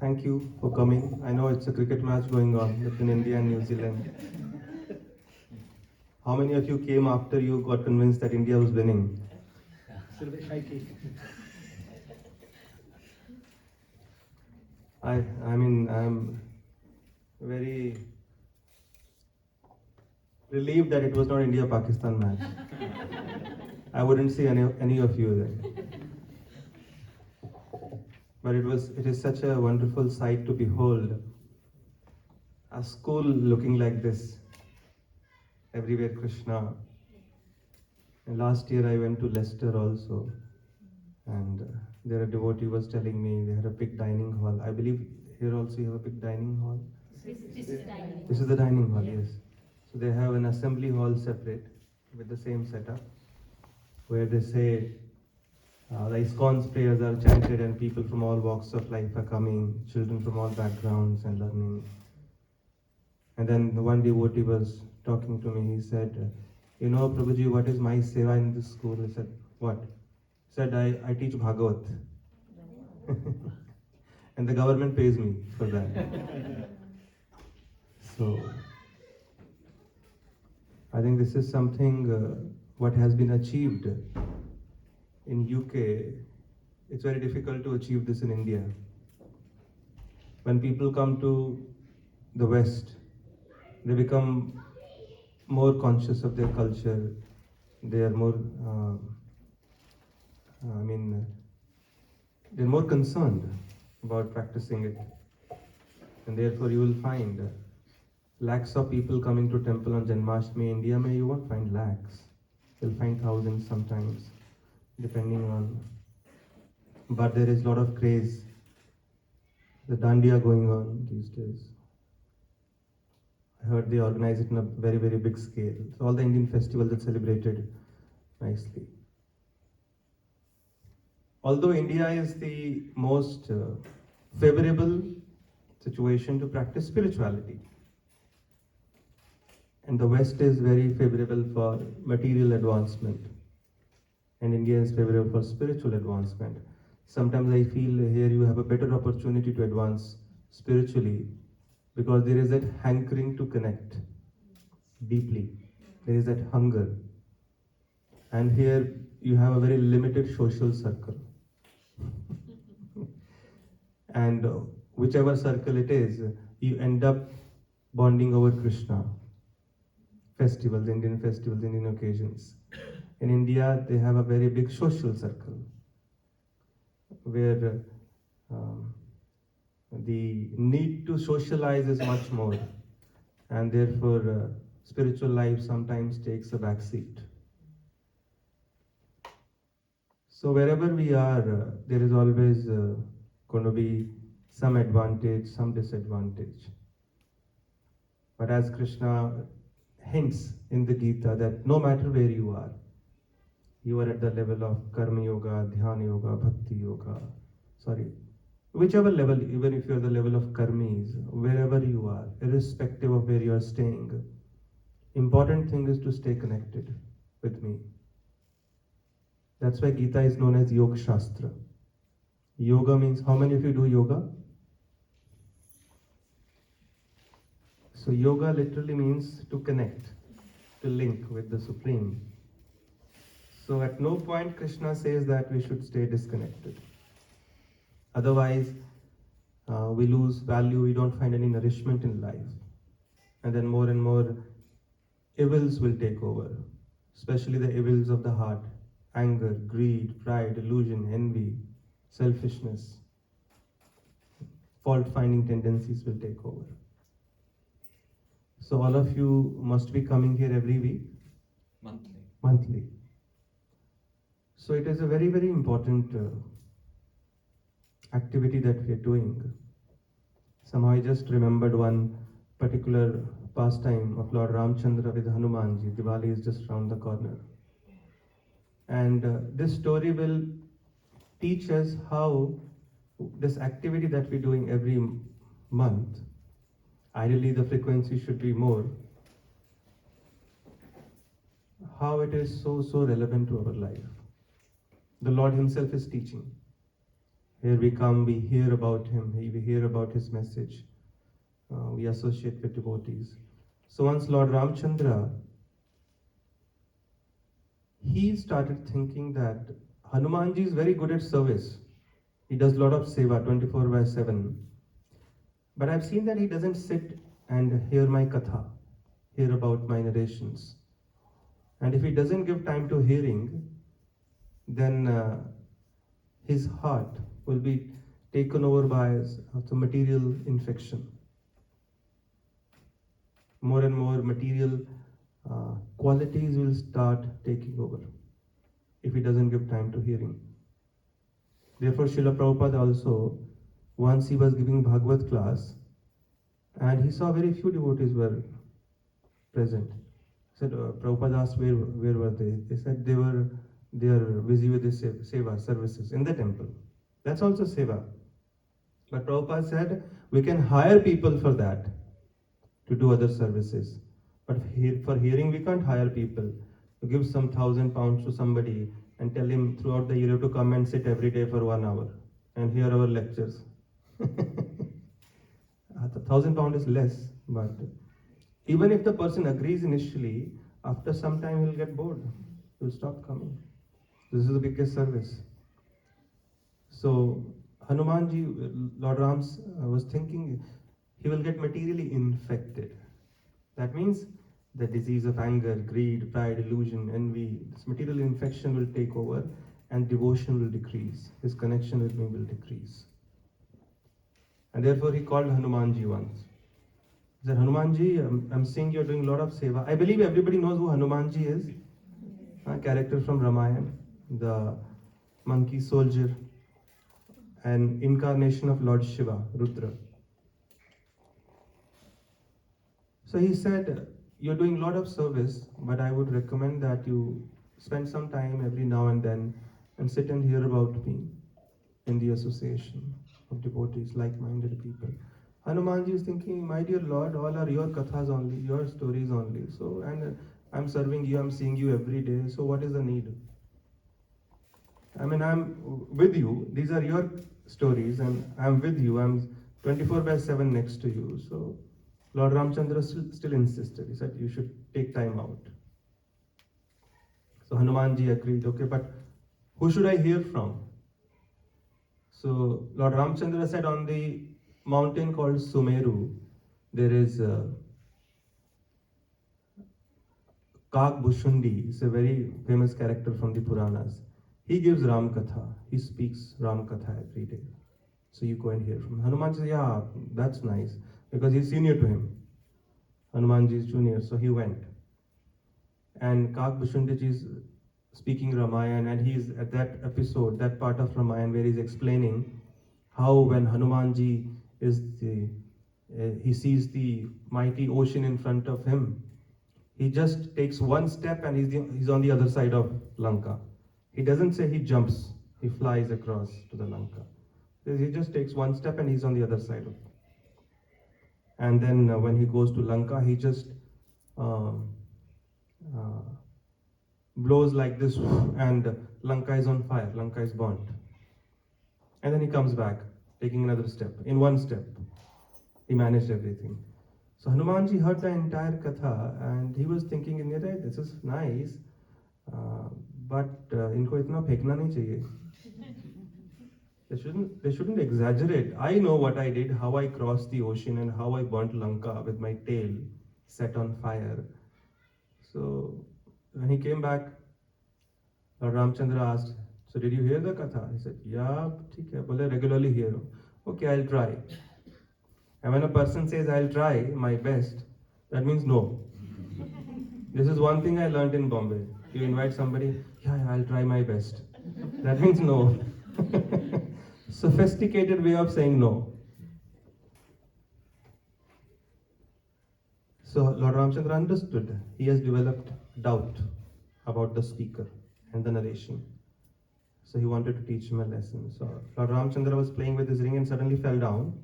Thank you for coming. I know it's a cricket match going on between India and New Zealand. How many of you came after you got convinced that India was winning? Still a bit shaky. I'm very relieved that it was not India-Pakistan match. I wouldn't see any of you there. But it is such a wonderful sight to behold. A school looking like this. Everywhere Krishna. And last year I went to Leicester also. And there a devotee was telling me they had a big dining hall. I believe here also you have a big dining hall. This is dining. This is the dining hall, yes. So they have an assembly hall separate with the same setup where they say the ISKCON's prayers are chanted and people from all walks of life are coming, children from all backgrounds and learning. And then one devotee was talking to me, he said, you know, Prabhuji, what is my seva in this school? I said, what? He said, I teach Bhagavat. And the government pays me for that. So, I think this is something what has been achieved in UK. It's very difficult to achieve this in India. When people come to the West, they become more conscious of their culture. They are more, they're more concerned about practicing it. And therefore you will find lakhs of people coming to temple on Janmashtami. India mein you won't find lakhs. You'll find thousands sometimes, depending on. But there is a lot of craze. The dandiya going on these days. I heard they organize it in a very, very big scale. So all the Indian festivals are celebrated nicely. Although India is the most favorable situation to practice spirituality, and the West is very favorable for material advancement, and India is favorable for spiritual advancement. Sometimes I feel here you have a better opportunity to advance spiritually because there is that hankering to connect deeply. There is that hunger. And here you have a very limited social circle. And whichever circle it is, you end up bonding over Krishna. Festivals, Indian occasions. In India, they have a very big social circle where the need to socialize is much more, and therefore spiritual life sometimes takes a back seat. So wherever we are, there is always going to be some advantage, some disadvantage. But as Krishna hints in the Gita that no matter where you are at the level of Karma Yoga, Dhyana Yoga, Bhakti Yoga, whichever level, even if you are the level of Karmis, wherever you are, irrespective of where you are staying, important thing is to stay connected with me. That's why Gita is known as Yoga Shastra. Yoga means, how many of you do yoga? So yoga literally means to connect, to link with the Supreme. So at no point Krishna says that we should stay disconnected. Otherwise, we lose value, we don't find any nourishment in life. And then more and more evils will take over, especially the evils of the heart. Anger, greed, pride, illusion, envy, selfishness, fault-finding tendencies will take over. So all of you must be coming here every week? Monthly. So it is a very, very important activity that we are doing. Somehow I just remembered one particular pastime of Lord Ramchandra with Hanumanji. Diwali is just round the corner. And this story will teach us how this activity that we're doing every month, ideally the frequency should be more, how it is so relevant to our life. The Lord Himself is teaching. Here we come, we hear about him, we hear about his message, we associate with devotees. So once Lord Ramchandra, he started thinking that Hanumanji is very good at service. He does a lot of seva 24/7. But I've seen that he doesn't sit and hear my katha, hear about my narrations. And if he doesn't give time to hearing, then his heart will be taken over by some material infection. More and more material qualities will start taking over if he doesn't give time to hearing. Therefore, Srila Prabhupada also, once he was giving Bhagavad class, and he saw very few devotees were present. He said, Prabhupada asked where were they? They said they are busy with the seva services in the temple. That's also seva. But Prabhupada said we can hire people for that to do other services. But for hearing we can't hire people. To give some £1,000 to somebody and tell him throughout the year to come and sit every day for 1 hour and hear our lectures. £1,000 is less, but even if the person agrees initially, after some time he'll get bored. He'll stop coming. This is the biggest service. So Hanumanji, Lord Rams was thinking he will get materially infected. That means the disease of anger, greed, pride, illusion, envy, this material infection will take over and devotion will decrease. His connection with me will decrease. And therefore he called Hanumanji once. He said, Hanumanji, I'm seeing you're doing a lot of seva. I believe everybody knows who Hanumanji is. A character from Ramayana, the monkey soldier, an incarnation of Lord Shiva, Rudra. So he said, you're doing a lot of service, but I would recommend that you spend some time every now and then and sit and hear about me in the association of devotees, like-minded people. Hanumanji is thinking, my dear Lord, all are your kathas only, your stories only. So, and I'm serving you, I'm seeing you every day, so what is the need? I mean, I'm with you, these are your stories, and I'm with you, I'm 24/7 next to you. So, Lord Ramchandra still insisted. He said, you should take time out. So Hanumanji agreed, okay, but who should I hear from? So Lord Ramchandra said, on the mountain called Sumeru, there is Kak Bhushundi. It's a very famous character from the Puranas. He gives Ram Katha. He speaks Ram Katha every day. So you go and hear from him. Hanuman says, yeah, that's nice. Because he's senior to him. Hanumanji is junior, so he went. And Kak Bhushundiji is speaking Ramayana, and he's at that episode, that part of Ramayana where he's explaining how when Hanumanji he sees the mighty ocean in front of him, he just takes one step and he's on the other side of Lanka. He doesn't say he jumps, he flies across to the Lanka. He just takes one step and he's on the other side of it. And then when he goes to Lanka, he just blows like this and Lanka is on fire, Lanka is burnt. And then he comes back, taking another step. In one step, he managed everything. So Hanumanji heard the entire katha and he was thinking, in there, this is nice, but inko itna phekna nahi chahiye. They shouldn't exaggerate. I know what I did, how I crossed the ocean and how I burnt Lanka with my tail set on fire. So when he came back, Lord Ramchandra asked, so did you hear the katha? He said, yeah, theek hai, bole regularly hear. Okay, I'll try. And when a person says, I'll try my best, that means no. This is one thing I learned in Bombay. You invite somebody, yeah, I'll try my best. That means no. Sophisticated way of saying no. So Lord Ramchandra understood. He has developed doubt about the speaker and the narration. So he wanted to teach him a lesson. So Lord Ramchandra was playing with his ring and suddenly fell down.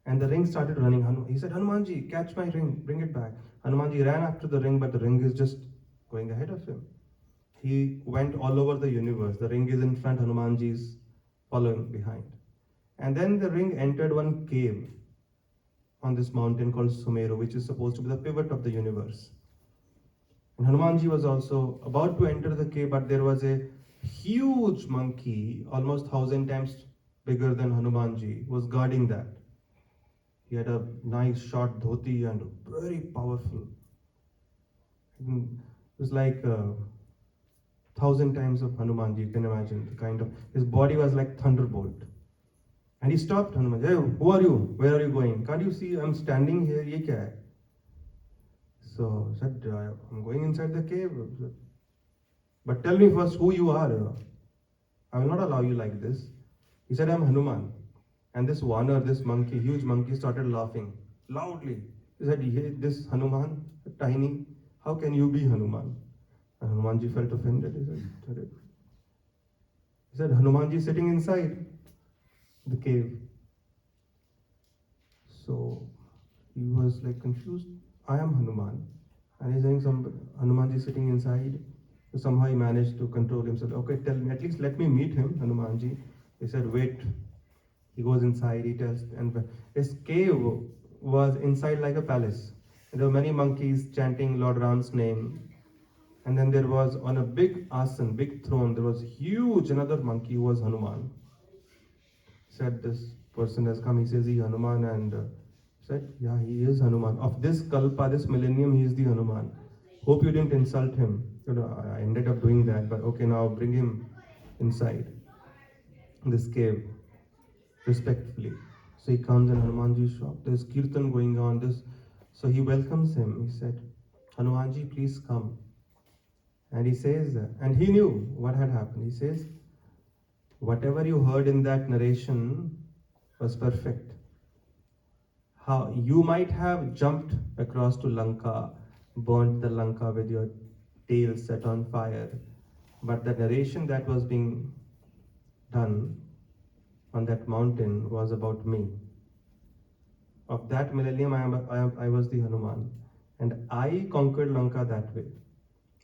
And the ring started running. He said, Hanumanji, catch my ring, bring it back. Hanumanji ran after the ring, but the ring is just going ahead of him. He went all over the universe. The ring is in front, Hanumanji is following behind. And then the ring entered one cave on this mountain called Sumeru, which is supposed to be the pivot of the universe. And Hanumanji was also about to enter the cave, but there was a huge monkey, almost 1,000 times bigger than Hanumanji, was guarding that. He had a nice short dhoti and very powerful. It was like 1,000 times of Hanumanji, you can imagine the kind of, his body was like thunderbolt. And he stopped Hanumanji. Hey, who are you? Where are you going? Can't you see I'm standing here? Ye kya hai? So he said, I'm going inside the cave. But tell me first who you are. I will not allow you like this. He said, I'm Hanuman. And this Vanar, this monkey, huge monkey, started laughing loudly. He said, hey, this Hanuman, tiny, how can you be Hanuman? And Hanumanji felt offended. He said, Hanumanji is sitting inside the cave. So he was like confused. I am Hanuman. And he's saying Hanumanji is sitting inside. So somehow he managed to control himself. Okay, tell me, at least let me meet him, Hanumanji. He said, wait. He goes inside, he tells, and his cave was inside like a palace. And there were many monkeys chanting Lord Ram's name. And then there was on a big asan, big throne, there was huge another monkey who was Hanuman. Said this person has come, he says he Hanuman, and said, yeah, he is Hanuman. Of this kalpa, this millennium, he is the Hanuman. Hope you didn't insult him. I ended up doing that, but okay, now bring him inside this cave, respectfully. So he comes in Hanumanji's shop. There's kirtan going on. So he welcomes him. He said, Hanumanji, please come. And he says, and he knew what had happened. He says, whatever you heard in that narration was perfect. How you might have jumped across to Lanka, burnt the Lanka with your tail set on fire, but the narration that was being done on that mountain was about me. Of that millennium, I was the Hanuman, and I conquered Lanka that way.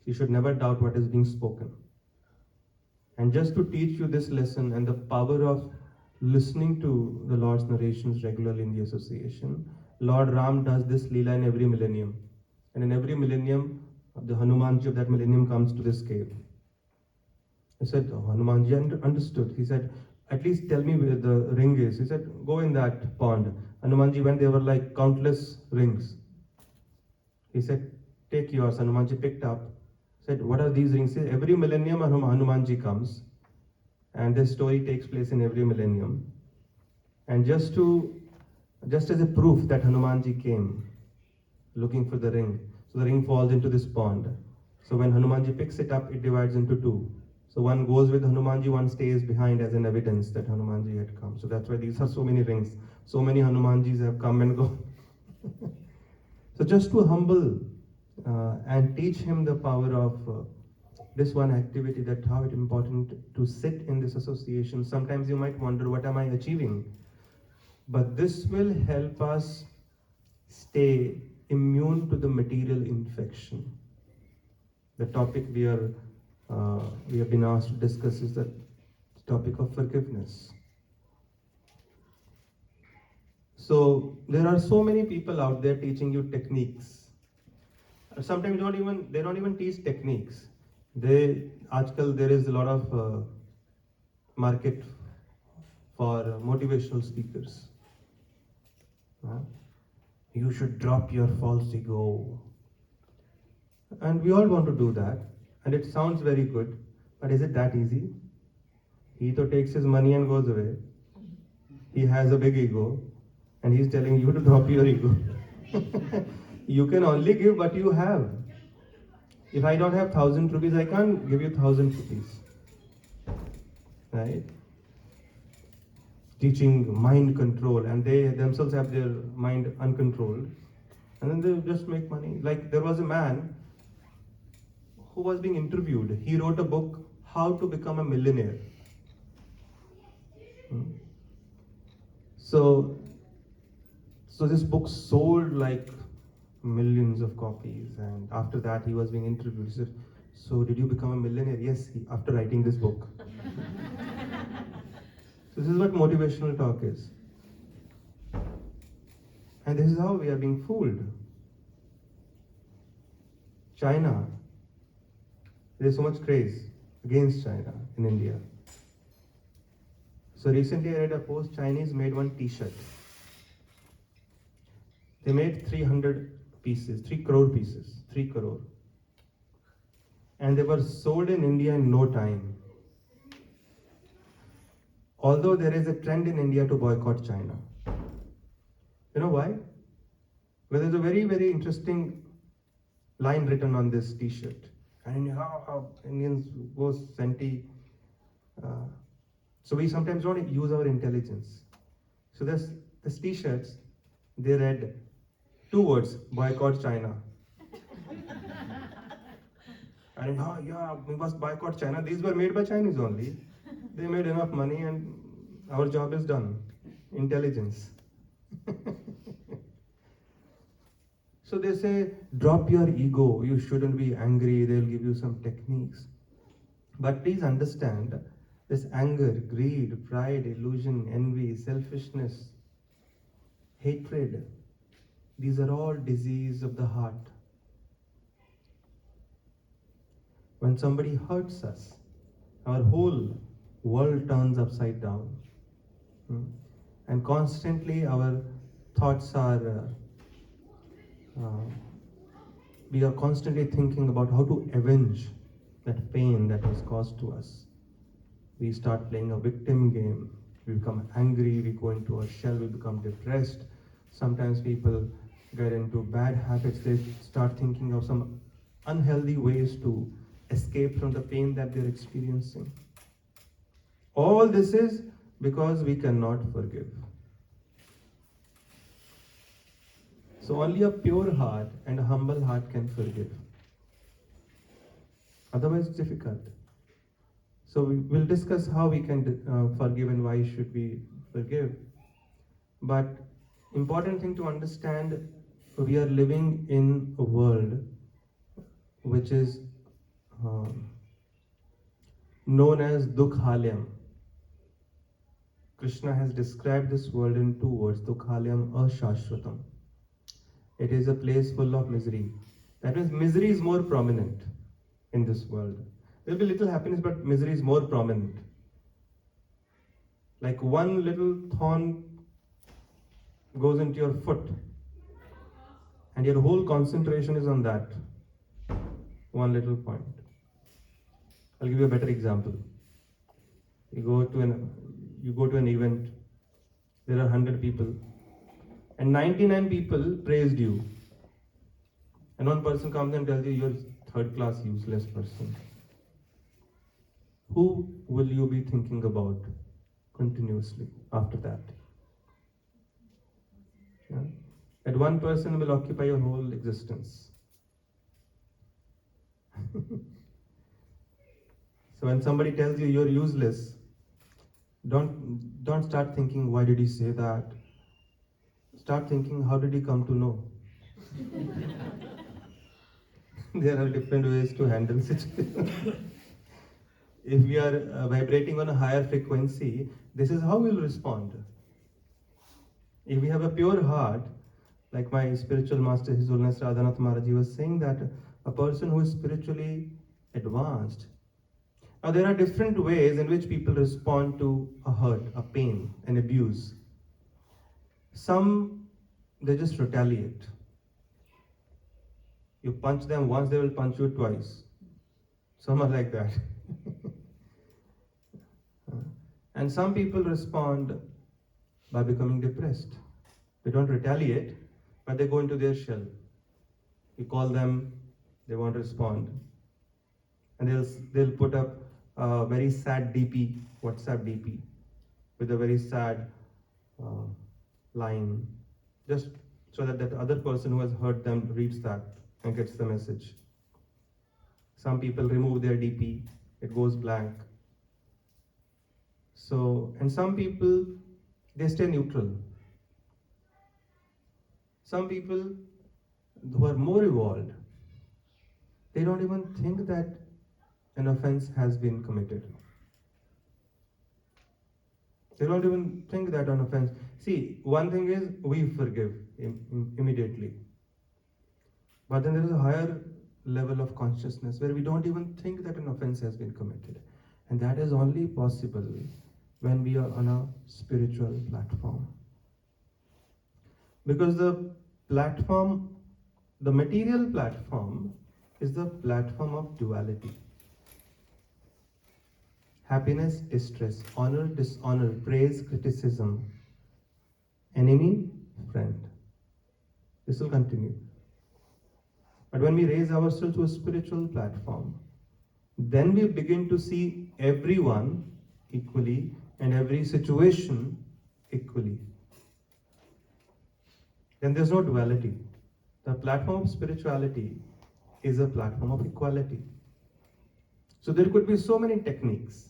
You should never doubt what is being spoken. And just to teach you this lesson and the power of listening to the Lord's narrations regularly in the association, Lord Ram does this Leela in every millennium. And in every millennium, the Hanumanji of that millennium comes to this cave. I said, oh, Hanumanji understood. He said, at least tell me where the ring is. He said, go in that pond. Hanumanji went, there were like countless rings. He said, take yours. Hanumanji picked up. Said, what are these rings? He said, every millennium Hanumanji comes. And this story takes place in every millennium. And just as a proof that Hanumanji came looking for the ring, so the ring falls into this pond. So when Hanumanji picks it up, it divides into two. So one goes with Hanumanji, one stays behind as an evidence that Hanumanji had come. So that's why these are so many rings. So many Hanumanjis have come and gone. So just to humble and teach him the power of this one activity, that how it's important to sit in this association. Sometimes you might wonder, what am I achieving? But this will help us stay immune to the material infection. The topic we have been asked to discuss is the topic of forgiveness. So there are so many people out there teaching you techniques. Sometimes they don't even teach techniques. Aajkal there is a lot of market for motivational speakers. You should drop your false ego. And we all want to do that. And it sounds very good. But is it that easy? He takes his money and goes away. He has a big ego. And he's telling you to drop your ego. You can only give what you have. If I don't have 1,000 rupees, I can't give you 1,000 rupees. Right? Teaching mind control, and they themselves have their mind uncontrolled. And then they just make money. Like there was a man who was being interviewed. He wrote a book, How to Become a Millionaire. So this book sold like millions of copies, and after that he was being interviewed. He said, so did you become a millionaire? Yes, after writing this book. This is what motivational talk is. And this is how we are being fooled. China, there is so much craze against China in India. So recently I read a post, Chinese made one t-shirt. They made 300 pieces, 3 crore pieces, 3 crore. And they were sold in India in no time. Although there is a trend in India to boycott China. You know why? Well, there's a very, very interesting line written on this t-shirt. And how Indians go senti. So we sometimes don't use our intelligence. So this t-shirts, they read 2 words, boycott China. And yeah, we must boycott China. These were made by Chinese only. They made enough money and our job is done. Intelligence. So they say, drop your ego. You shouldn't be angry. They'll give you some techniques. But please understand, this anger, greed, pride, illusion, envy, selfishness, hatred, these are all disease of the heart. When somebody hurts us, our whole world turns upside down. And constantly our thoughts are, we are constantly thinking about how to avenge that pain that was caused to us. We start playing a victim game. We become angry, we go into a shell, we become depressed. Sometimes people get into bad habits, they start thinking of some unhealthy ways to escape from the pain that they're experiencing. All this is because we cannot forgive. So only a pure heart and a humble heart can forgive. Otherwise it's difficult. So we will discuss how we can forgive and why should we forgive. But important thing to understand, we are living in a world which is known as Dukhalayam. Krishna has described this world in 2 words, Dukhalayam Ashashvatam. It is a place full of misery. That means misery is more prominent in this world. There will be little happiness, but misery is more prominent. Like one little thorn goes into your foot, and your whole concentration is on that one little point. I'll give you a better example. You go to an event, there are 100 people, and 99 people praised you. And one person comes and tells you you're a 3rd class useless person. Who will you be thinking about continuously after that? Yeah? That one person will occupy your whole existence. So when somebody tells you you're useless, don't start thinking, why did he say that? Start thinking, how did he come to know? There are different ways to handle situations. If we are vibrating on a higher frequency, this is how we'll respond. If we have a pure heart, like my spiritual master, His Holiness Radhanath Maharaj, was saying that a person who is spiritually advanced. Now there are different ways in which people respond to a hurt, a pain, an abuse. Some, they just retaliate. You punch them once, they will punch you twice. Some are like that. And some people respond by becoming depressed. They don't retaliate, but they go into their shell. You call them, they won't respond. And they'll put up a very sad DP, WhatsApp DP, with a very sad line, just so that that other person who has hurt them reads that and gets the message. Some people remove their DP, it goes blank. So, and some people, they stay neutral. Some people who are more evolved, they don't even think that an offense has been committed. They don't even think that an offense. See, one thing is we forgive immediately. But then there is a higher level of consciousness where we don't even think that an offense has been committed. And that is only possible when we are on a spiritual platform. Because the platform, the material platform, is the platform of duality. Happiness, distress, honor, dishonor, praise, criticism, enemy, friend. This will continue. But when we raise ourselves to a spiritual platform, then we begin to see everyone equally and every situation equally. Then there's no duality. The platform of spirituality is a platform of equality. So there could be so many techniques.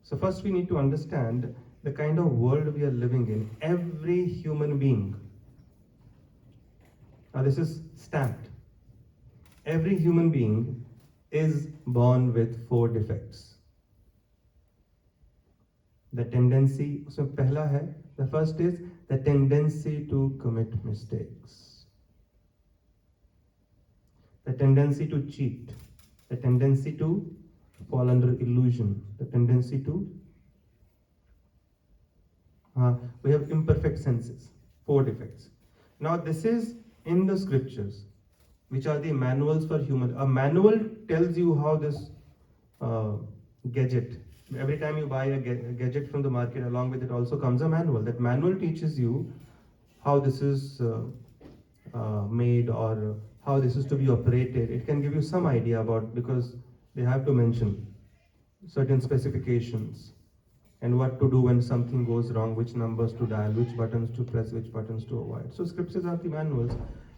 So first we need to understand the kind of world we are living in. Every human being, now this is stamped. Every human being is born with 4 defects. The tendency, so pehla hai, the first is the tendency to commit mistakes. The tendency to cheat. The tendency to fall under illusion. The tendency to we have imperfect senses, 4 defects. Now this is in the scriptures, which are the manuals for human. A manual tells you how this gadget, every time you buy a gadget from the market, along with it also comes a manual. That manual teaches you how this is made or how this is to be operated. It can give you some idea about, because they have to mention certain specifications and what to do when something goes wrong, which numbers to dial, which buttons to press, which buttons to avoid. So scriptures are the manuals.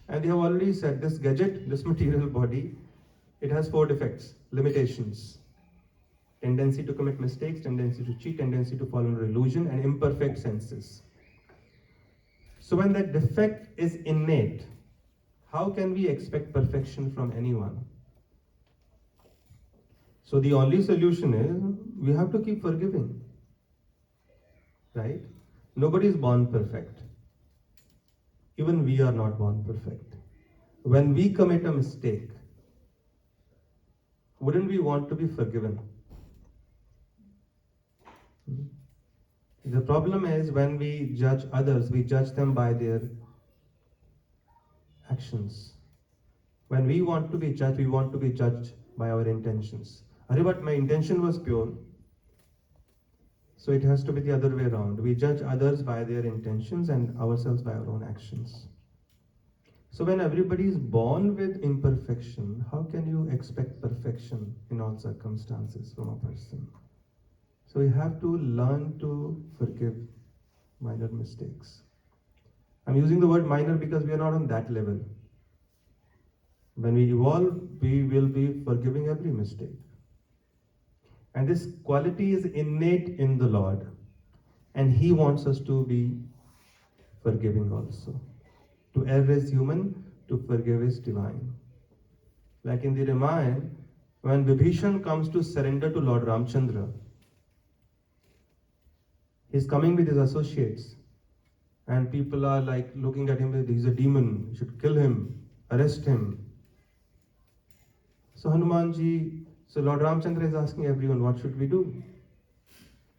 And they have already said this gadget, this material body, it has 4 defects, limitations. Tendency to commit mistakes, tendency to cheat, tendency to fall under illusion, and imperfect senses. So when that defect is innate, how can we expect perfection from anyone? So the only solution is we have to keep forgiving. Right? Nobody is born perfect. Even we are not born perfect. When we commit a mistake, wouldn't we want to be forgiven? The problem is when we judge others, we judge them by their actions. When we want to be judged, we want to be judged by our intentions. But my intention was pure. So it has to be the other way around. We judge others by their intentions and ourselves by our own actions. So when everybody is born with imperfection, how can you expect perfection in all circumstances from a person? So we have to learn to forgive minor mistakes. I'm using the word minor because we are not on that level. When we evolve, we will be forgiving every mistake. And this quality is innate in the Lord. And He wants us to be forgiving also. To err is human, to forgive is divine. Like in the Ramayana, when Vibhishan comes to surrender to Lord Ramchandra, he's coming with his associates. And people are like looking at him, he's a demon, you should kill him, arrest him. So Hanumanji, so Lord Ramchandra is asking everyone, what should we do?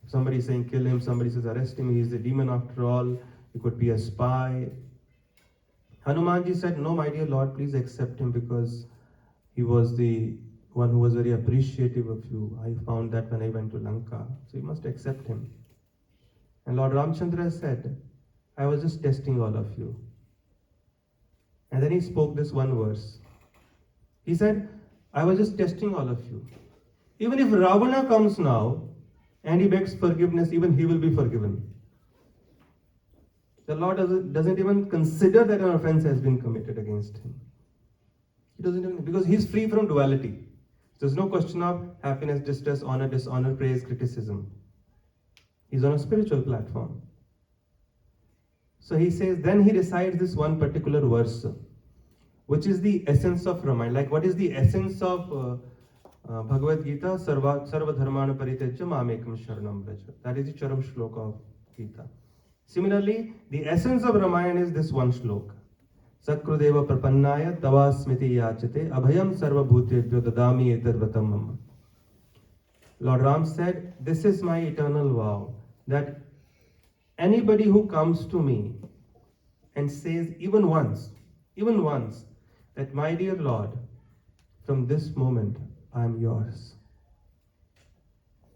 Somebody is saying kill him, somebody says arrest him, he is a demon after all, he could be a spy. Hanumanji said, no, my dear Lord, please accept him because he was the one who was very appreciative of you. I found that when I went to Lanka, so you must accept him. And Lord Ramchandra said, I was just testing all of you. And then he spoke this one verse. He said, I was just testing all of you. Even if Ravana comes now and he begs forgiveness, even he will be forgiven. The Lord doesn't even consider that an offense has been committed against him. He doesn't even, because he's free from duality. There's no question of happiness, distress, honor, dishonor, praise, criticism. He's on a spiritual platform. So he says, then he recites this one particular verse, which is the essence of Ramayana. Like, what is the essence of Bhagavad Gita, Sarva Dharmana Parityajya Mamekam Sharanam Vraja. That is the Charam Shloka of Gita. Similarly, the essence of Ramayana is this one shloka. Sakrudeva Prapannaya Tava Smiti Yachate Abhayam Sarva Bhutebhyo Dadami Etarvatam Mama. Lord Ram said, this is my eternal vow, that anybody who comes to me and says even once, that my dear Lord, from this moment I am yours.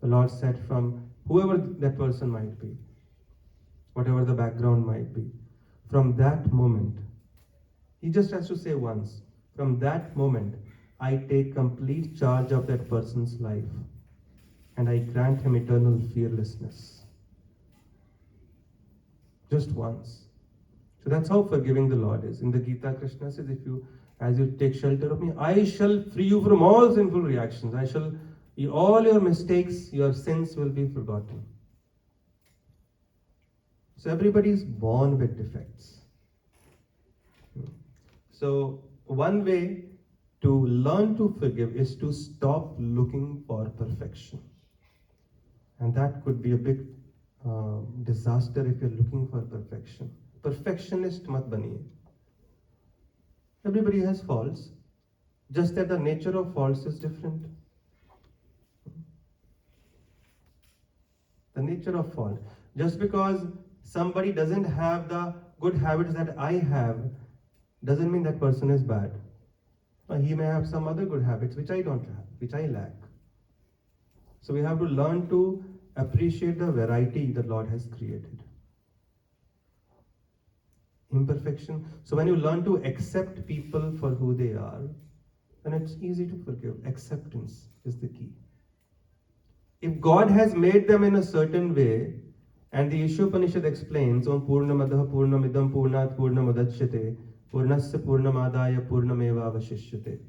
The Lord said, from whoever that person might be, whatever the background might be, from that moment, he just has to say once, from that moment, I take complete charge of that person's life and I grant him eternal fearlessness. Just once. So that's how forgiving the Lord is. In the Gita, Krishna says, as you take shelter of me, I shall free you from all sinful reactions. All your mistakes, your sins will be forgotten. So everybody is born with defects. So one way to learn to forgive is to stop looking for perfection. And that could be a big disaster if you're looking for perfection. Perfectionist mat baniye. Everybody has faults, just that the nature of faults is different. The nature of fault. Just because somebody doesn't have the good habits that I have, doesn't mean that person is bad. He may have some other good habits which I don't have, which I lack. So we have to learn to appreciate the variety that Lord has created. Imperfection. So when you learn to accept people for who they are, then it's easy to forgive. Acceptance is the key. If God has made them in a certain way, and the Ishopanishad explains, Om Purnamadaha Purnamidam Purnat Purnamadachyate Purnasya Purnamadaya Purnameva Vashishyate.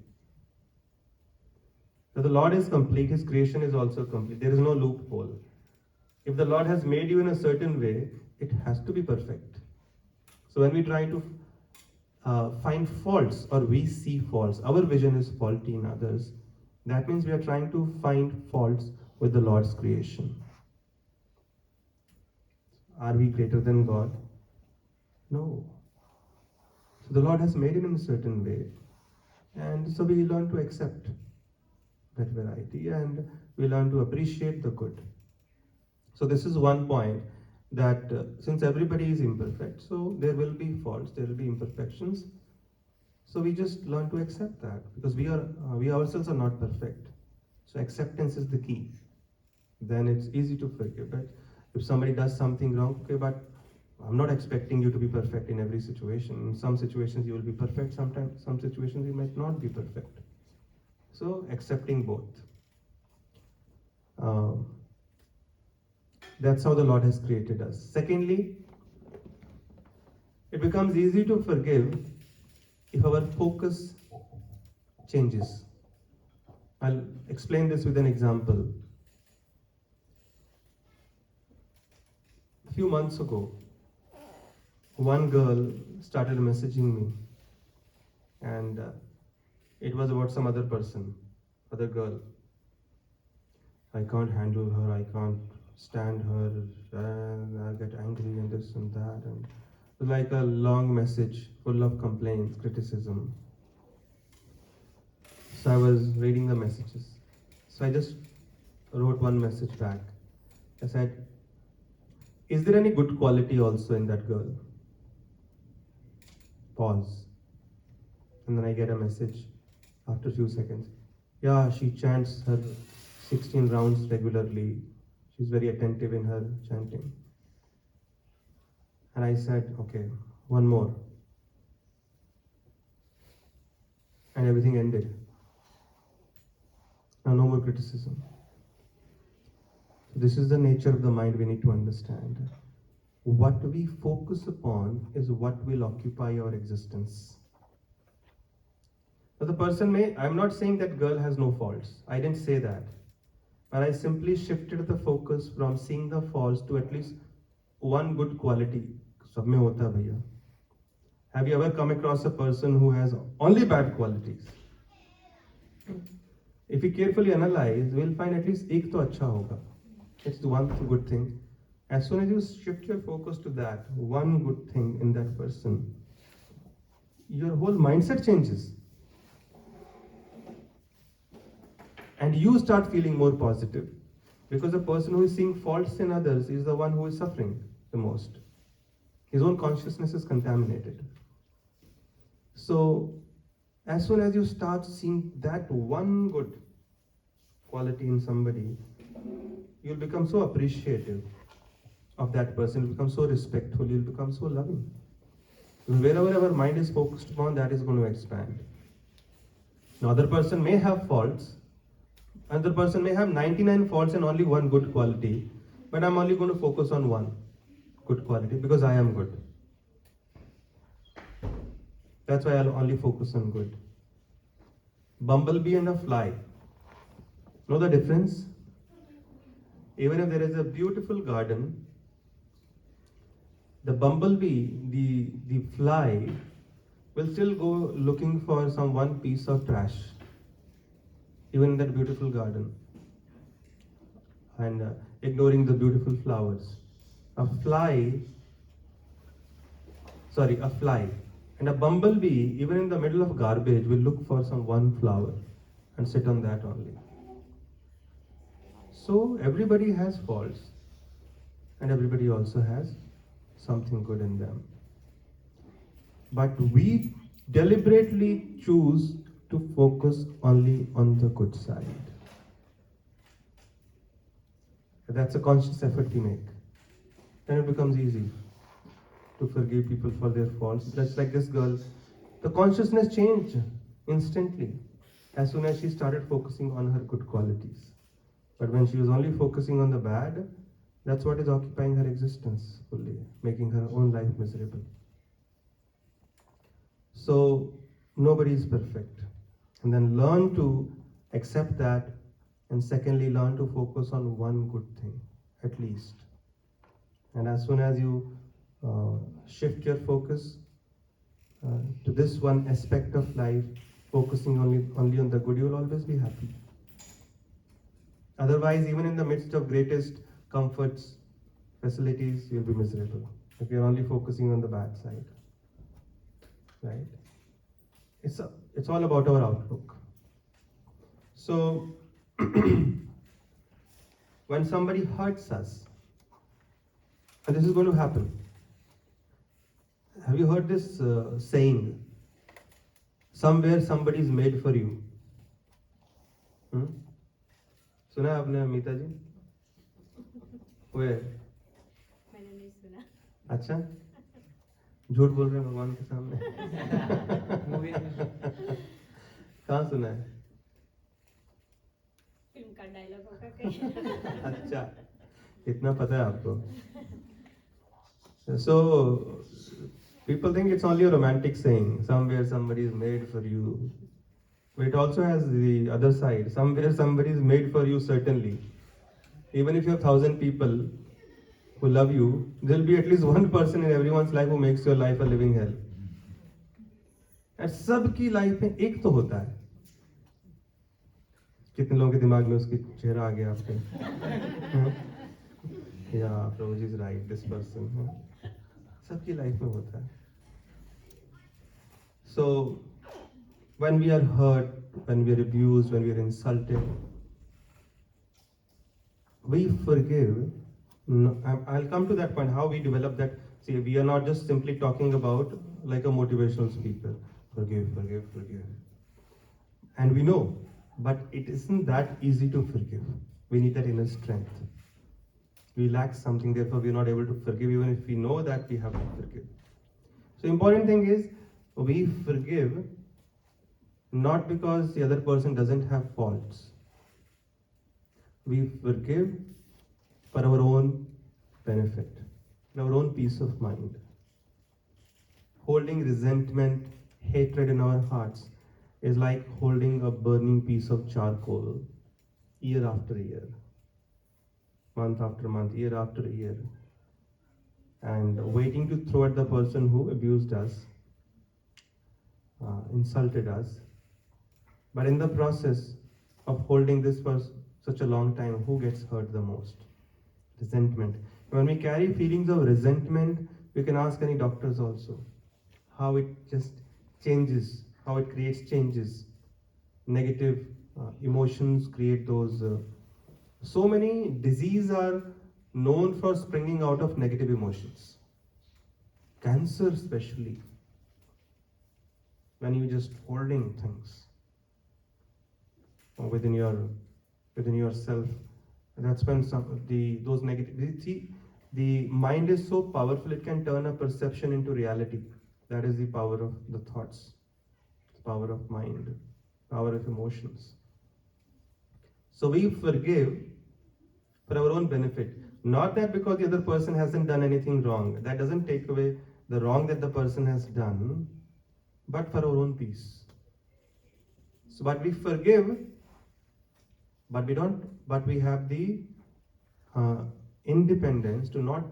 So the Lord is complete, His creation is also complete. There is no loophole. If the Lord has made you in a certain way, it has to be perfect. So when we try to find faults, or we see faults, our vision is faulty in others, that means we are trying to find faults with the Lord's creation. Are we greater than God? No. So the Lord has made it in a certain way, and so we learn to accept that variety and we learn to appreciate the good. So this is one point, that since everybody is imperfect, so there will be faults, there will be imperfections. So we just learn to accept that, because we ourselves are not perfect. So acceptance is the key. Then it's easy to forgive. But if somebody does something wrong, okay, but I'm not expecting you to be perfect in every situation. In some situations you will be perfect, sometimes some situations you might not be perfect. So accepting both. That's how the Lord has created us. Secondly, it becomes easy to forgive if our focus changes. I'll explain this with an example. A few months ago, one girl started messaging me, and it was about some other girl. I can't handle her, I can't stand her, and I get angry and this and that, and it was like a long message full of complaints, criticism. So I was reading the messages. So I just wrote one message back. I said, is there any good quality also in that girl? Pause. And then I get a message after a few seconds. Yeah, she chants her 16 rounds regularly. She's very attentive in her chanting. And I said, okay, one more. And everything ended. Now no more criticism. This is the nature of the mind we need to understand. What we focus upon is what will occupy our existence. Now the person I'm not saying that girl has no faults. I didn't say that. But I simply shifted the focus from seeing the faults to at least one good quality. Sab mein hota hai bhaiya. Have you ever come across a person who has only bad qualities? If we carefully analyze, we'll find at least एक तो अच्छा होगा. It's the one good thing. As soon as you shift your focus to that one good thing in that person, your whole mindset changes. And you start feeling more positive. Because the person who is seeing faults in others is the one who is suffering the most. His own consciousness is contaminated. So, as soon as you start seeing that one good quality in somebody, you'll become so appreciative of that person, you'll become so respectful, you'll become so loving. Wherever our mind is focused upon, that is going to expand. The other person may have faults, another person may have 99 faults and only one good quality, but I'm only going to focus on one good quality because I am good. That's why I'll only focus on good. Bumblebee and a fly. Know the difference? Even if there is a beautiful garden, the bumblebee, the fly, will still go looking for some one piece of trash, even in that beautiful garden, and ignoring the beautiful flowers. A fly and a bumblebee, even in the middle of garbage, will look for some one flower and sit on that only. So everybody has faults, and everybody also has something good in them. But we deliberately choose to focus only on the good side. That's a conscious effort we make. Then it becomes easy to forgive people for their faults. Just like this girl, the consciousness changed instantly as soon as she started focusing on her good qualities. But when she was only focusing on the bad, that's what is occupying her existence fully, making her own life miserable. So nobody is perfect. And then learn to accept that, and secondly, learn to focus on one good thing, at least. And as soon as you shift your focus to this one aspect of life, focusing only on the good, you will always be happy. Otherwise, even in the midst of greatest comforts, facilities, you'll be miserable if you're only focusing on the bad side. Right? It's all about our outlook. So, when somebody hurts us, and this is going to happen. Have you heard this saying? Somewhere somebody is made for you. सुना है आपने मीता जी? Where? मैंने नहीं सुना. अच्छा? झूठ बोल रहे हैं भगवान के सामने. कहाँ सुना है? फिल्म का डायलॉग होगा कहीं. अच्छा, इतना पता है आपको? So, people think it's only a romantic saying, somewhere somebody is made for you. But it also has the other side, somewhere somebody is made for you, certainly. Even if you have 1,000 people who love you, there'll be at least one person in everyone's life who makes your life a living hell. And सबकी life में एक तो होता है. कितने लोगों के दिमाग में उसकी चेहरा आ गया आपके? Yeah, Prabhuji is right, this person. सबकी लाइफ में होता है. So, when we are hurt, when we are abused, when we are insulted, we forgive. I'll come to that point, how we develop that. See, we are not just simply talking about like a motivational speaker. Forgive, forgive, forgive. And we know, but it isn't that easy to forgive. We need that inner strength. We lack something, therefore we are not able to forgive even if we know that we have to forgive. So important thing is, we forgive not because the other person doesn't have faults. We forgive for our own benefit, for our own peace of mind. Holding resentment, hatred in our hearts is like holding a burning piece of charcoal year after year, month after month, year after year, and waiting to throw at the person who abused us, insulted us. But in the process of holding this for such a long time, who gets hurt the most? Resentment. When we carry feelings of resentment, we can ask any doctors also how it just changes, how it creates changes. Negative emotions create those. So many diseases are known for springing out of negative emotions. Cancer, especially, when you just holding things within yourself, that's when those negative. See, the mind is so powerful; it can turn a perception into reality. That is the power of the thoughts, the power of mind, power of emotions. So we forgive for our own benefit. Not that because the other person hasn't done anything wrong. That doesn't take away the wrong that the person has done, but for our own peace. So, but we forgive, but we don't. But we have the independence to not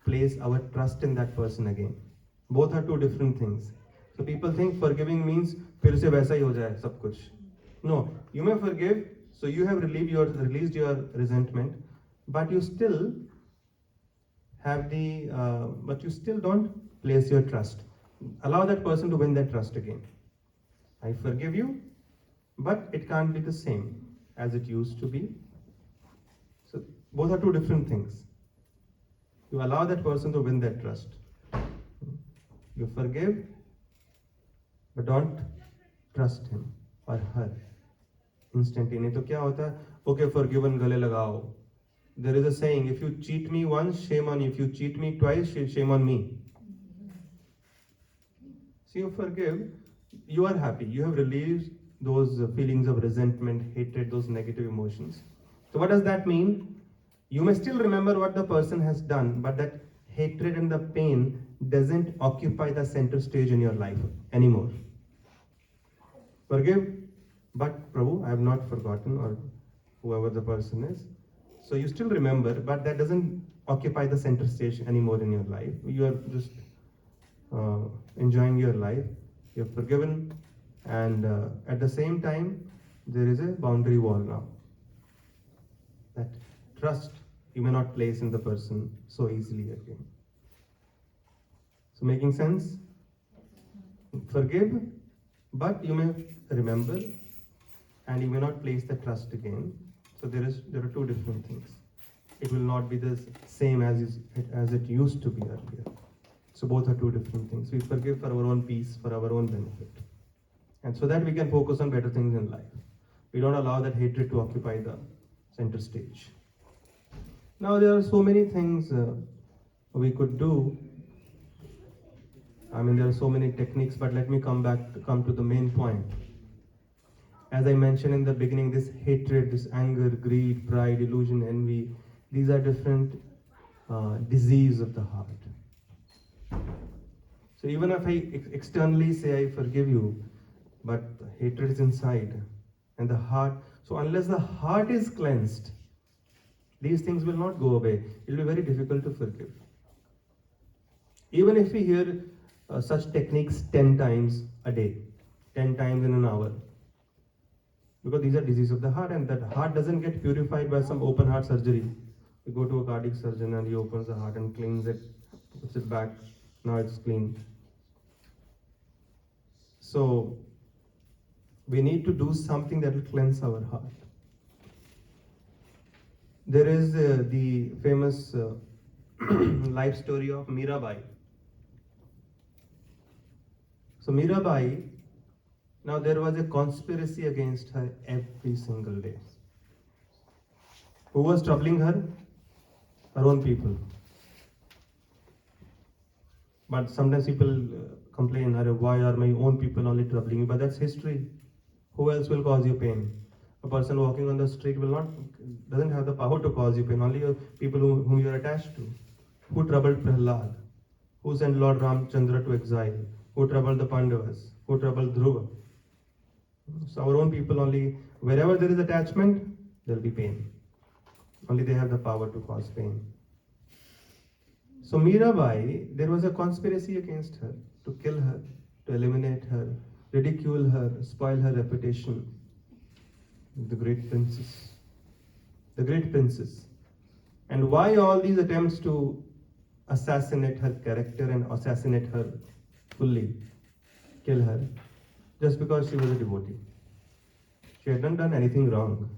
place our trust in that person again. Both are two different things. So people think forgiving means फिर से वैसा ही हो जाए सब कुछ. No, you may forgive, so you have released your resentment, but you still have but you still don't place your trust. Allow that person to win that trust again. I forgive you, but it can't be the same as it used to be. So both are two different things. You allow that person to win that trust. You forgive, but don't trust him or her instantly. नहीं तो क्या होता है? Okay, forgiven, गले लगाओ. There is a saying: if you cheat me once, shame on you. If you cheat me twice, shame on me. So you forgive, you are happy. You have released those feelings of resentment, hatred, those negative emotions. So what does that mean? You may still remember what the person has done, but that hatred and the pain doesn't occupy the center stage in your life anymore. Forgive, but Prabhu, I have not forgotten, or whoever the person is. So you still remember, but that doesn't occupy the center stage anymore in your life. You are just enjoying your life. You have forgiven, and at the same time, there is a boundary wall now. That trust you may not place in the person so easily again. So making sense? Forgive, but you may remember, and you may not place the trust again. So there are two different things. It will not be the same as it used to be earlier. So both are two different things. We forgive for our own peace, for our own benefit, and so that we can focus on better things in life. We don't allow that hatred to occupy the center stage. Now there are so many things we could do. I mean, there are so many techniques, but let me come to the main point. As I mentioned in the beginning, this hatred, this anger, greed, pride, illusion, envy, these are different disease of the heart. So even if I externally say I forgive you, but hatred is inside, and the heart, so unless the heart is cleansed, these things will not go away. It will be very difficult to forgive. Even if we hear such techniques 10 times a day, 10 times in an hour, because these are diseases of the heart, and that heart doesn't get purified by some open heart surgery. You go to a cardiac surgeon and he opens the heart and cleans it, puts it back, now it's clean. So we need to do something that will cleanse our heart. There is the famous life story of Mirabai. So Mirabai, now there was a conspiracy against her every single day. Who was troubling her? Her own people. But sometimes people complain, why are my own people only troubling you? But that's history. Who else will cause you pain? A person walking on the street doesn't have the power to cause you pain. Only people whom you are attached to. Who troubled Prahlad? Who sent Lord Ramchandra to exile? Who troubled the Pandavas? Who troubled Dhruva? So our own people only, wherever there is attachment, there will be pain. Only they have the power to cause pain. So Mirabai, there was a conspiracy against her, to kill her, to eliminate her, ridicule her, spoil her reputation. the great princess. The great princess. And why all these attempts to assassinate her character and assassinate her fully, kill her, just because she was a devotee? She had not done anything wrong.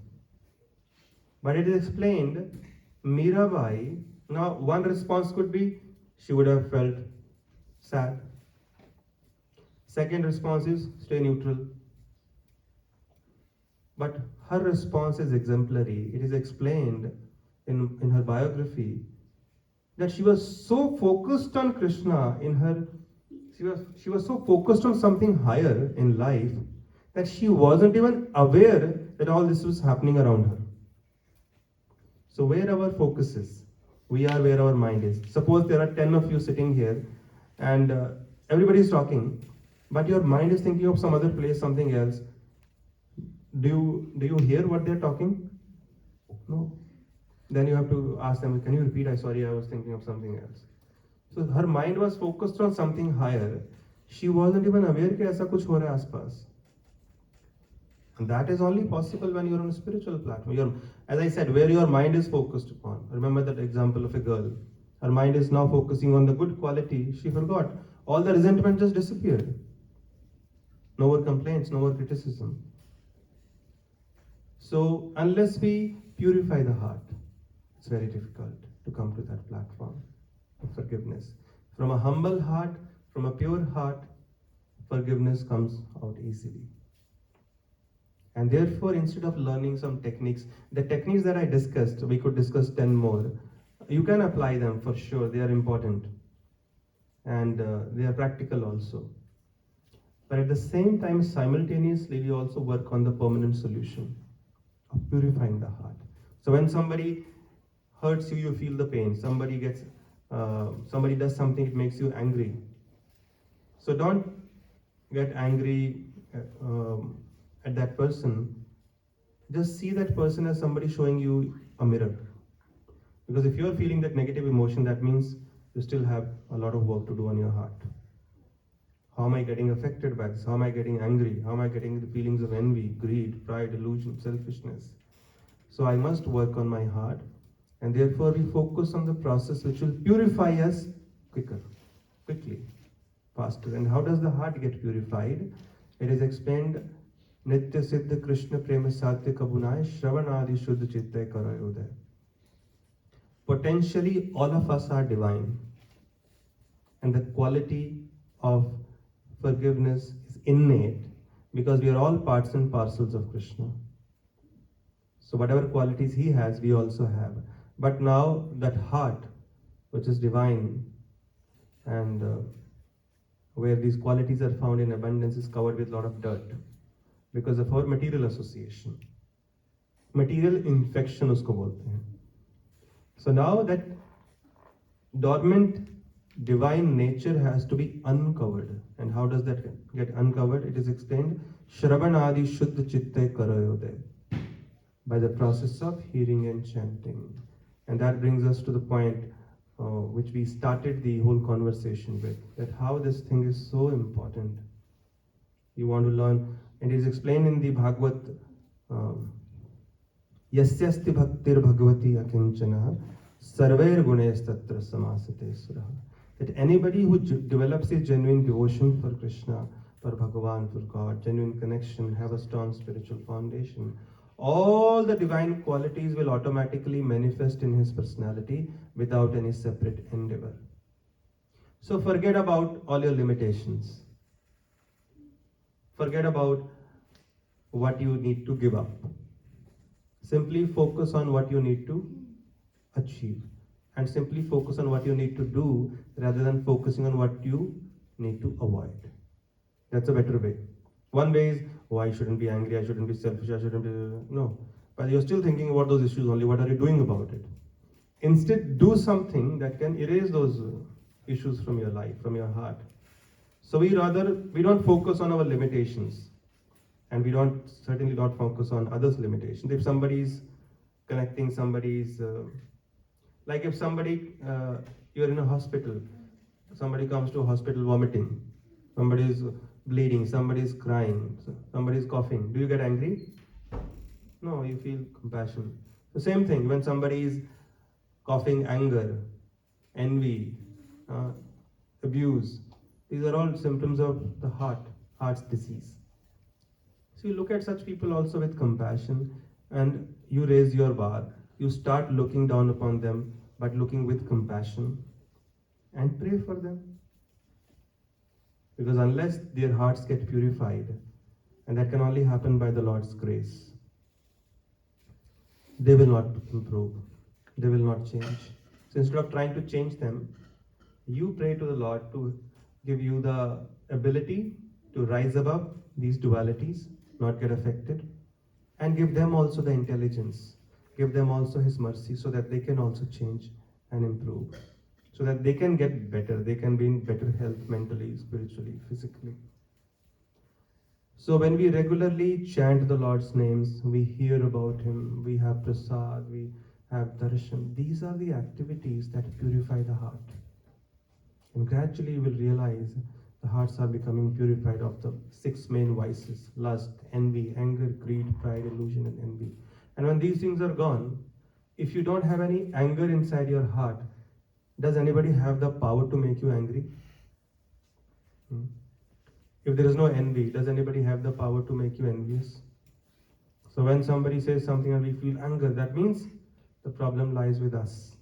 But it is explained, Mirabai, now one response could be she would have felt sad. Second response is stay neutral. But her response is exemplary. It is explained in her biography that she was so focused on Krishna she was so focused on something higher in life that she wasn't even aware that all this was happening around her. So where our focus is, we are where our mind is. Suppose there are 10 of you sitting here and everybody is talking, but your mind is thinking of some other place, something else. Do you hear what they're talking? No. Then you have to ask them, can you repeat? Sorry, I was thinking of something else. So her mind was focused on something higher. She wasn't even aware that ऐसा कुछ हो रहा है आसपास. And that is only possible when you're on a spiritual platform. As I said, where your mind is focused upon. Remember that example of a girl. Her mind is now focusing on the good quality. She forgot. All the resentment just disappeared. No more complaints, no more criticism. So, unless we purify the heart, it's very difficult to come to that platform of forgiveness. From a humble heart, from a pure heart, forgiveness comes out easily. And therefore, instead of learning some techniques, the techniques that I discussed, we could discuss 10 more. You can apply them for sure, they are important. And they are practical also. But at the same time, simultaneously, we also work on the permanent solution of purifying the heart. So when somebody hurts you, you feel the pain. Somebody does something, it makes you angry. So don't get angry at that person. Just see that person as somebody showing you a mirror. Because if you're feeling that negative emotion, that means you still have a lot of work to do on your heart. How am I getting affected by this? How am I getting angry? How am I getting the feelings of envy, greed, pride, delusion, selfishness? So I must work on my heart, and therefore we focus on the process which will purify us quickly, faster. And how does the heart get purified? It is explained, Nitya Siddha Krishna Prema Satya Kabunai Shravanadi Shuddha Chitta Karayodaya. Potentially, all of us are divine, and the quality of forgiveness is innate because we are all parts and parcels of Krishna. So whatever qualities he has, we also have. But now that heart, which is divine, and where these qualities are found in abundance, is covered with a lot of dirt because of our material association. Material infection usko bolte hain. So now that dormant divine nature has to be uncovered. And how does that get uncovered? It is explained, Shravanadi Shuddha Chitta Karayodaya, by the process of hearing and chanting. And that brings us to the point which we started the whole conversation with, that how this thing is so important. You want to learn, and it is explained in the Bhagavad, Yasyasti Bhaktir Bhagavati Akinchana Sarvair Gunes Tatra Samasate Suraha. That anybody who develops a genuine devotion for Krishna, for Bhagavan, for God, genuine connection, have a strong spiritual foundation, all the divine qualities will automatically manifest in his personality without any separate endeavor. So forget about all your limitations. Forget about what you need to give up. Simply focus on what you need to achieve. And simply focus on what you need to do rather than focusing on what you need to avoid. That's a better way. One way is, oh, I shouldn't be angry, I shouldn't be selfish, I shouldn't be... No. But you're still thinking about those issues only. What are you doing about it? Instead, do something that can erase those issues from your life, from your heart. So we don't focus on our limitations. And we certainly don't focus on others' limitations. If somebody's connecting, like if somebody, you're in a hospital, somebody comes to a hospital vomiting, somebody is bleeding, somebody is crying, somebody is coughing. Do you get angry? No, you feel compassion. The same thing when somebody is coughing anger, envy, uh, abuse. These are all symptoms of the heart's disease. So you look at such people also with compassion and you raise your bar. You start looking down upon them, but looking with compassion and pray for them. Because unless their hearts get purified, and that can only happen by the Lord's grace, they will not improve, they will not change. So instead of trying to change them, you pray to the Lord to give you the ability to rise above these dualities, not get affected, and give them also the intelligence, give them also His mercy so that they can also change and improve, so that they can get better, they can be in better health mentally, spiritually, physically. So when we regularly chant the Lord's names, we hear about Him, we have prasad, we have darshan. These are the activities that purify the heart. And gradually you will realize the hearts are becoming purified of the 6 main vices: lust, envy, anger, greed, pride, illusion, and envy. And when these things are gone, if you don't have any anger inside your heart, does anybody have the power to make you angry? Hmm? If there is no envy, does anybody have the power to make you envious? So when somebody says something and we feel anger, that means the problem lies with us.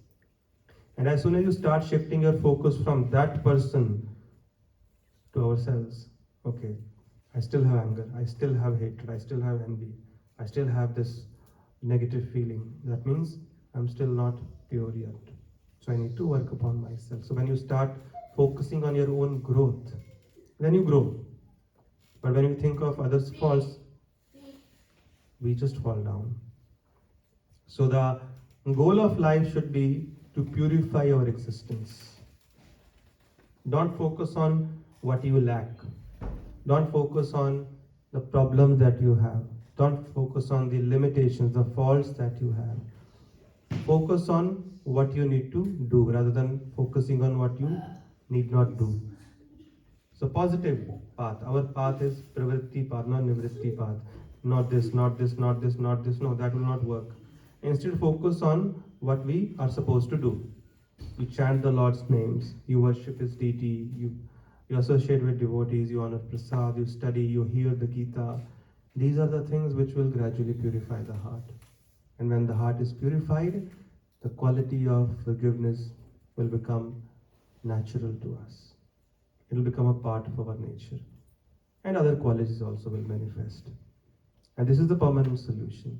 And as soon as you start shifting your focus from that person to ourselves, okay, I still have anger, I still have hatred, I still have envy, I still have this negative feeling. That means I'm still not pure yet. So I need to work upon myself. So when you start focusing on your own growth, then you grow. But when you think of others' faults, we just fall down. So the goal of life should be to purify our existence. Don't focus on what you lack. Don't focus on the problems that you have. Don't focus on the limitations, the faults that you have. Focus on what you need to do rather than focusing on what you need not do. So positive path. Our path is pravritti path, not nivritti path. Not this, not this, not this, not this. No, that will not work. Instead, focus on what we are supposed to do. You chant the Lord's names, you worship His deity, you associate with devotees, you honor prasad, you study, you hear the Gita. These are the things which will gradually purify the heart. And when the heart is purified, the quality of forgiveness will become natural to us. It will become a part of our nature. And other qualities also will manifest. And this is the permanent solution.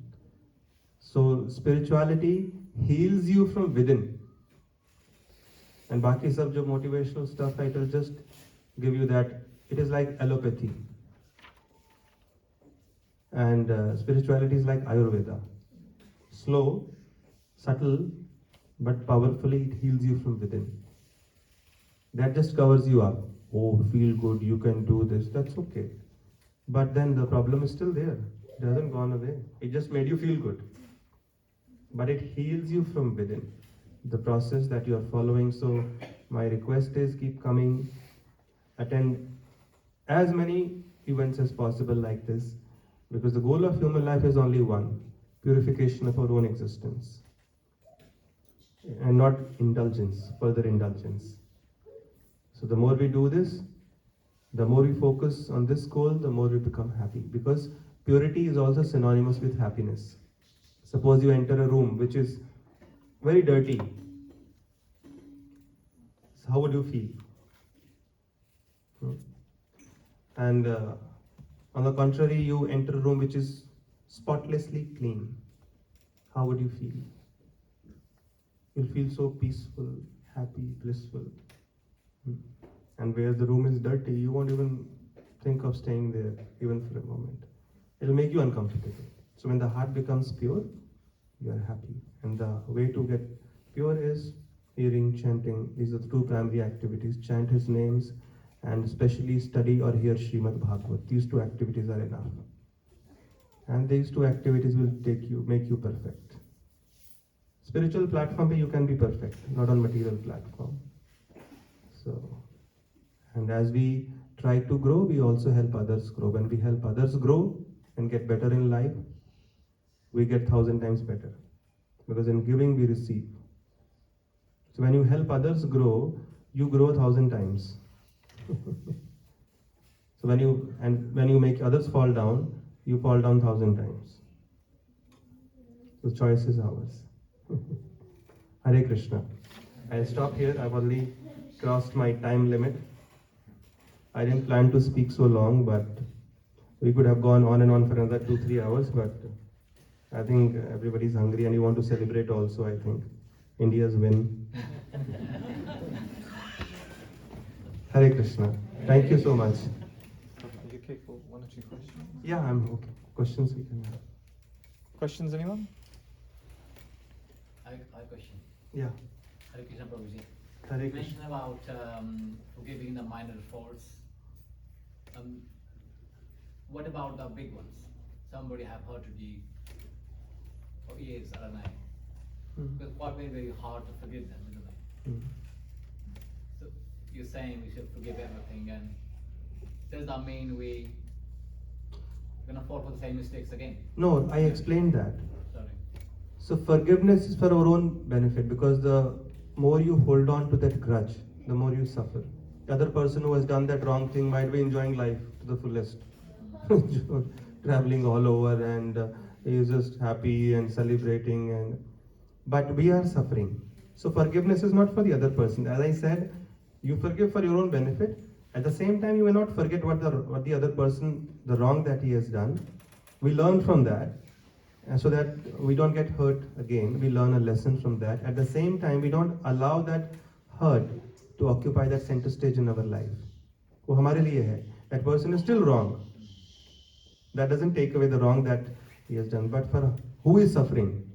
So spirituality heals you from within. And baki sab jo motivational stuff, it will just give you that. It is like allopathy. And spirituality is like Ayurveda. Slow, subtle, but powerfully it heals you from within. That just covers you up. Oh, feel good, you can do this. That's okay. But then the problem is still there. It hasn't gone away. It just made you feel good. But it heals you from within. The process that you are following. So my request is keep coming, attend as many events as possible like this, because the goal of human life is only one: purification of our own existence, and not indulgence, further indulgence. So the more we do this, the more we focus on this goal, the more we become happy, because purity is also synonymous with happiness. Suppose you enter a room which is very dirty. So how would you feel? And on the contrary, you enter a room which is spotlessly clean. How would you feel? You'll feel so peaceful, happy, blissful. And where the room is dirty, you won't even think of staying there even for a moment. It'll make you uncomfortable. So when the heart becomes pure, you are happy. And the way to get pure is hearing, chanting. These are the two primary activities. Chant His names and especially study or hear Srimad Bhagavad. These two activities are enough. And these two activities will make you perfect. Spiritual platform, you can be perfect, not on material platform. So, and as we try to grow, we also help others grow. When we help others grow and get better in life, we get 1,000 times better. Because in giving, we receive. So when you help others grow, you grow 1,000 times. So when you make others fall down, you fall down 1,000 times. The choice is ours. Hare Krishna. I'll stop here. I've already crossed my time limit. I didn't plan to speak so long, but we could have gone on and on for another 2-3 hours. But I think everybody's hungry and you want to celebrate also. I think India's win. Hare Krishna. Thank you so much. Are you okay for one or two questions? Yeah, I'm okay. Questions we can have. Questions, anyone? I have a question. Yeah. Hare Krishna Prabhuji. Hare You Krishna. mentioned about forgiving the minor faults. What about the big ones? Somebody have hurted you for years, I don't know. Mm. It's quite very hard to forgive them, isn't it? Mm. So you're saying we should forgive everything, and does that mean we gonna fall for the same mistakes again? No, I explained that. Sorry. So forgiveness is for our own benefit, because the more you hold on to that grudge, the more you suffer. The other person who has done that wrong thing might be enjoying life to the fullest, traveling all over, and he is just happy and celebrating, but we are suffering. So forgiveness is not for the other person. As I said, you forgive for your own benefit. At the same time, you will not forget what the other person, the wrong that he has done. We learn from that, and so that we don't get hurt again. We learn a lesson from that. At the same time, we don't allow that hurt to occupy that center stage in our life. वो हमारे लिए है. That person is still wrong. That doesn't take away the wrong that he has done. But for who is suffering?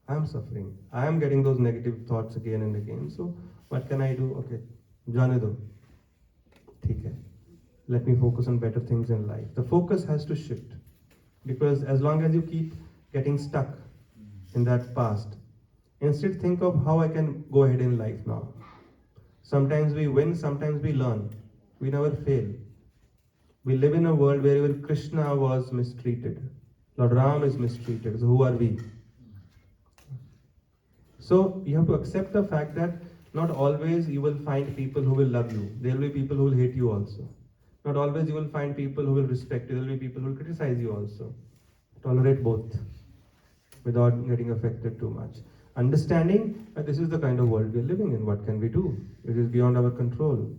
I am suffering. I am getting those negative thoughts again and again. So what can I do? Okay, जाने दो. ठीक है. Let me focus on better things in life. The focus has to shift, because as long as you keep getting stuck in that past, instead think of how I can go ahead in life now. Sometimes we win, sometimes we learn. We never fail. We live in a world where even Krishna was mistreated. Lord Ram is mistreated. So who are we? So you have to accept the fact that not always you will find people who will love you. There will be people who will hate you also. Not always you will find people who will respect you. There will be people who will criticize you also. Tolerate both without getting affected too much. Understanding that this is the kind of world we are living in. What can we do? It is beyond our control.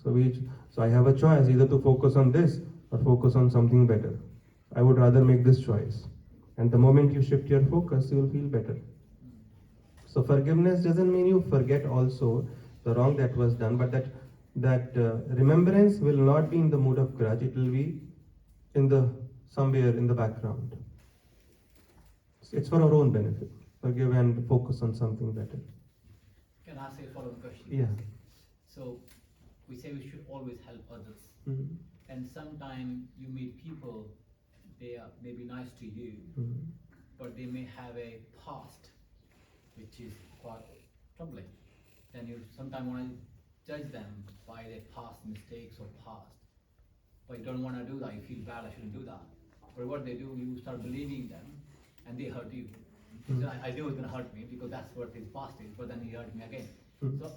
So I have a choice either to focus on this or focus on something better. I would rather make this choice. And the moment you shift your focus, you will feel better. So forgiveness doesn't mean you forget also the wrong that was done, but that remembrance will not be in the mood of grudge. It will be somewhere in the background. It's for our own benefit. Forgive and focus on something better. Can I ask a follow-up question? Yeah. So we say we should always help others. Mhm. And sometimes you meet people, they are maybe nice to you, Mhm. but they may have a past which is quite troubling. Then you sometimes want to judge them by their past mistakes or past. But you don't want to do that, you feel bad, I shouldn't do that. But what they do, you start believing them and they hurt you. So I knew it was going to hurt me because that's what his past is, but then he hurt me again. Mm. So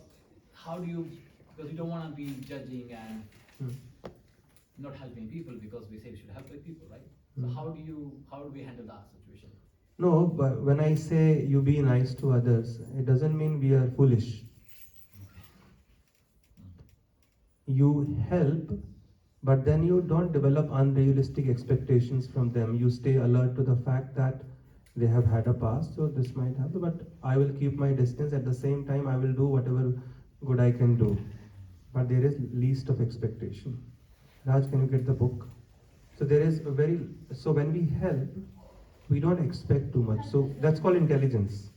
how do you, because you don't want to be judging and Mm. not helping people, because we say we should help the people, right? So Mm. how do we handle that situation? No, but when I say you be nice to others, it doesn't mean we are foolish. You help, but then you don't develop unrealistic expectations from them. You stay alert to the fact that they have had a past, so this might happen, but I will keep my distance. At the same time, I will do whatever good I can do. But there is least of expectation. Raj, can you get the book? So so when we help, we don't expect too much. So that's called intelligence.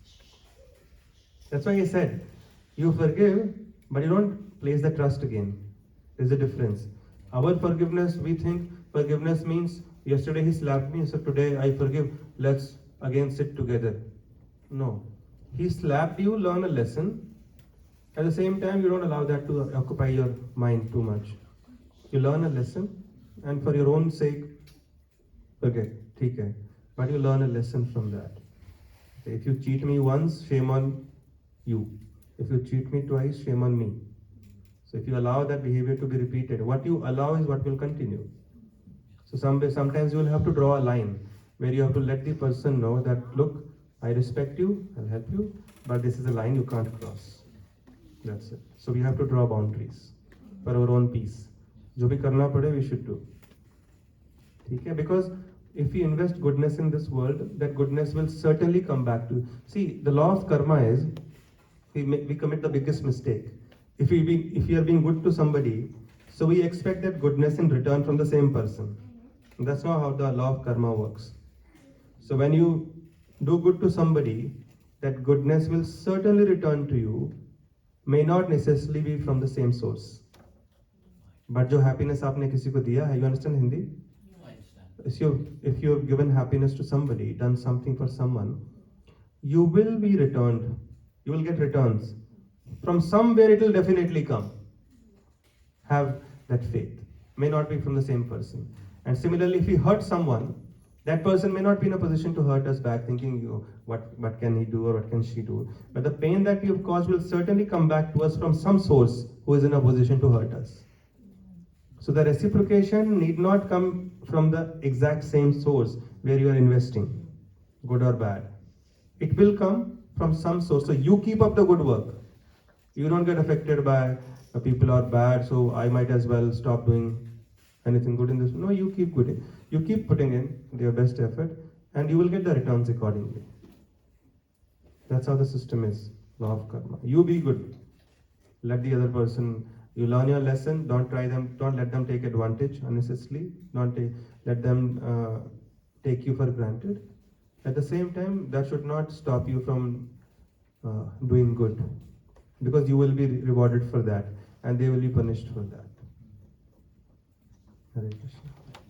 That's why I said, you forgive, but you don't place the trust again. There's a difference. Our forgiveness, we think forgiveness means yesterday he slapped me, so today I forgive, let's again sit together. No. He slapped you, learn a lesson. At the same time, you don't allow that to occupy your mind too much. You learn a lesson, and for your own sake, forget. ठीक है. but you learn a lesson from that. Okay, if you cheat me once, shame on you. If you cheat me twice, shame on me. So if you allow that behavior to be repeated, what you allow is what will continue. So sometimes you will have to draw a line where you have to let the person know that, look, I respect you, I'll help you, but this is a line you can't cross. That's it. So we have to draw boundaries for our own peace. जो भी करना पड़े, we should do. ठीक है? Because if we invest goodness in this world, that goodness will certainly come back to you. See, the law of karma is we commit the biggest mistake. If we are being good to somebody, so we expect that goodness in return from the same person. That's not how the law of karma works. So when you do good to somebody, that goodness will certainly return to you, may not necessarily be from the same source. But जो happiness आपने किसी को दिया है, you understand Hindi? I understand. If you have given happiness to somebody, done something for someone, you will be returned. You will get returns. From somewhere it will definitely come. Have that faith. May not be from the same person. And similarly, if we hurt someone, that person may not be in a position to hurt us back, thinking, what can he do or what can she do? But the pain that we have caused will certainly come back to us from some source who is in a position to hurt us. So the reciprocation need not come from the exact same source where you are investing, good or bad. It will come from some source. So you keep up the good work. You don't get affected by people are bad, so I might as well stop doing anything good in this. No, you keep good. You keep putting in your best effort, and you will get the returns accordingly. That's how the system is. Law of karma. You be good. Let the other person. You learn your lesson. Don't let them take advantage unnecessarily. Let them take you for granted. At the same time, that should not stop you from doing good, because you will be rewarded for that, and they will be punished for that. Hare Krishna.